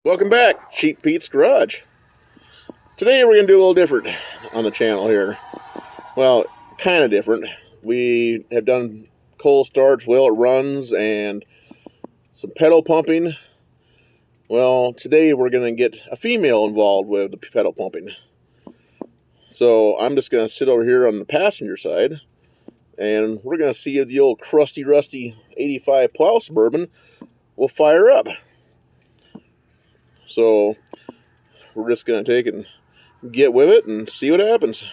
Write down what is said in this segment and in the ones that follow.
Welcome back, Cheap Pete's Garage. Today we're going to do a little different on the channel here. Well, kind of different. We have done coal starts, well it runs, and some pedal pumping. Well, today we're going to get a female involved with the pedal pumping. So I'm just going to sit over here on the passenger side, and we're going to see if the old crusty, rusty 85 Plow Suburban will fire up. So we're just going to take and get with it and see what happens.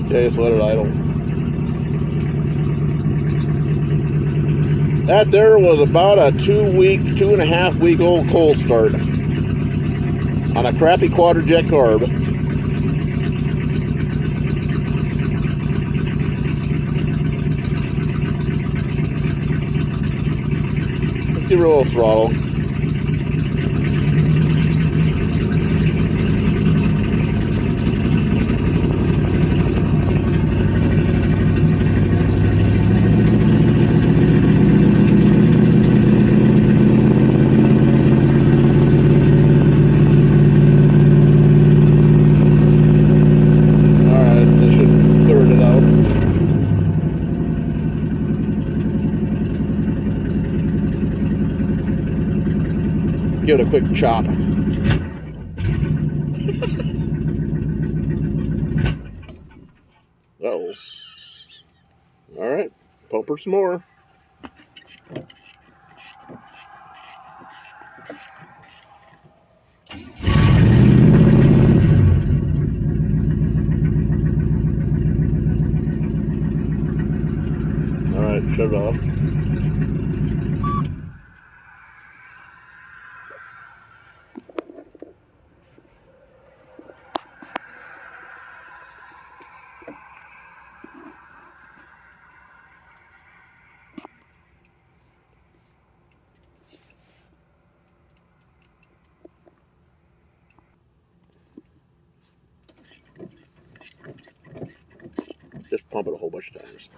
Okay, just let it idle. That there was about a 2.5 week old cold start on a crappy quadrajet carb. Let's give her a little throttle. Give it a quick chop. Uh-oh. Alright, pump her some more. Alright, shut it off. Just pump it a whole bunch of times.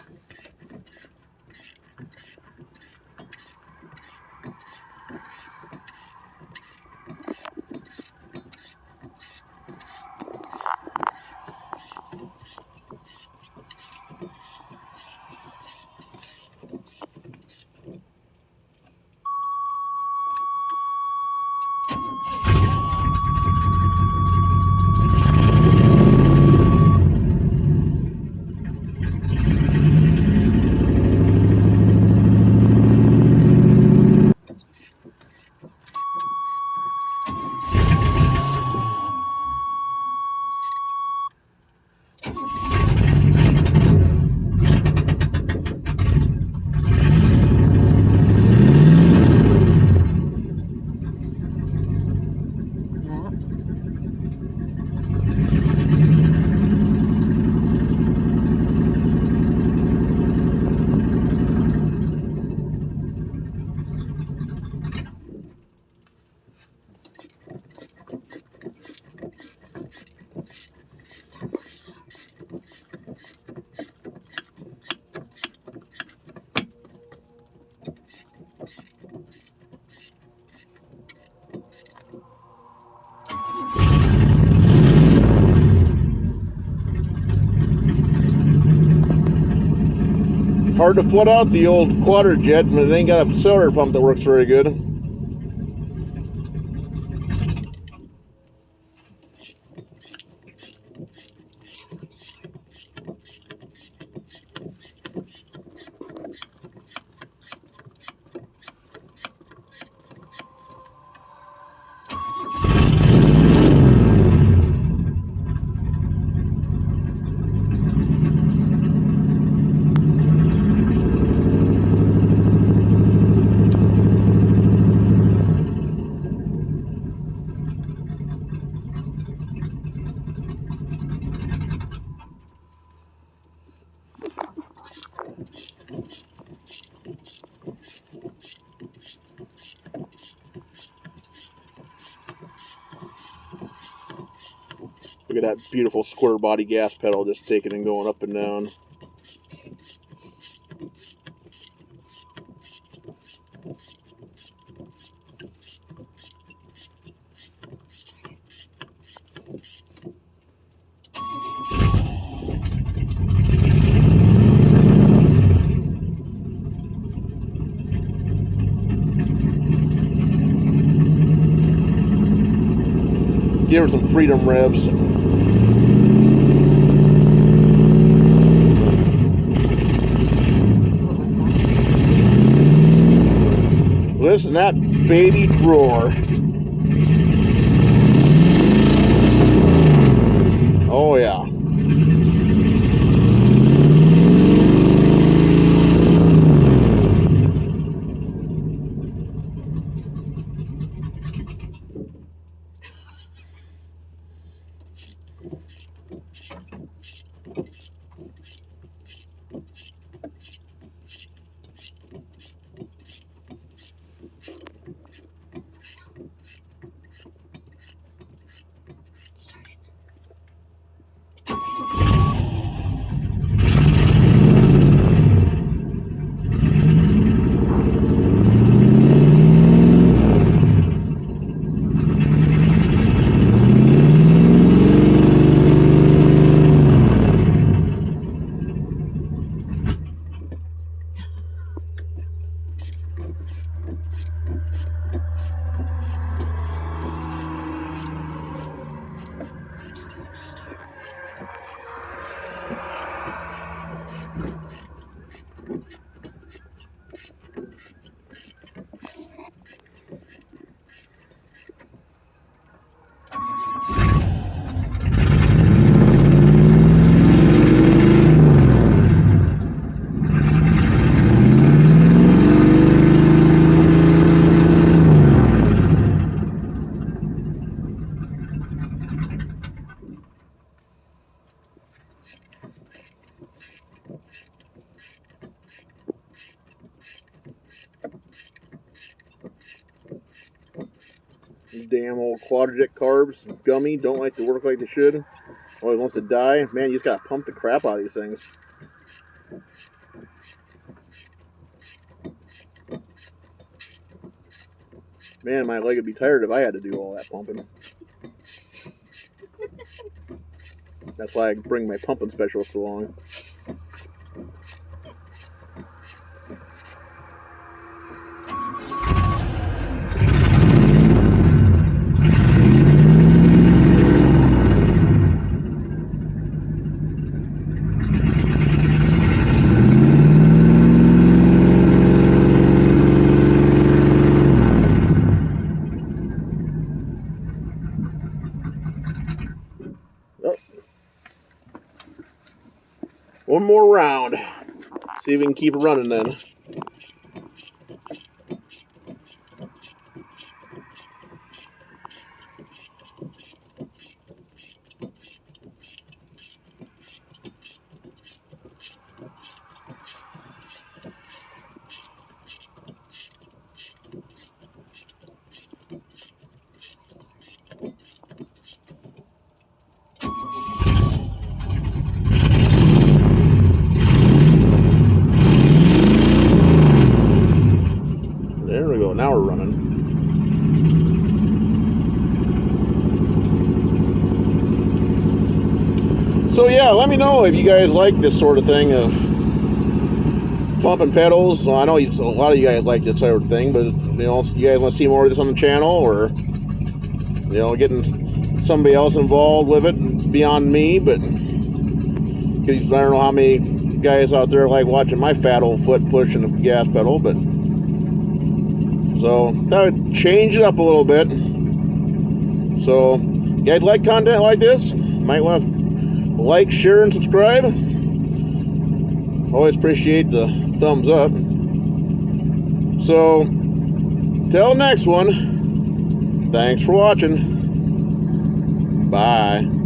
Hard to flood out the old quadrajet, but it ain't got a accelerator pump that works very good. Look at that beautiful square body gas pedal just taking and going up and down. Give her some freedom revs. Listen to that baby roar. Oh yeah. Damn old quadratic carbs, gummy, don't like to work like they should. Always wants to die. Man, you just gotta pump the crap out of these things. Man, my leg would be tired if I had to do all that pumping. That's why I bring my pumping specialist along. One more round. See if we can keep it running then. There we go, now we're running. So yeah, let me know if you guys like this sort of thing of pumping pedals. Well, I know a lot of you guys like this sort of thing, but you know, you guys want to see more of this on the channel, or you know, getting somebody else involved with it beyond me. But because I don't know how many guys out there like watching my fat old foot pushing the gas pedal, but so that would change it up a little bit. So you guys like content like this, might want to like, share, and subscribe. Always appreciate the thumbs up. So till next one, thanks for watching. Bye.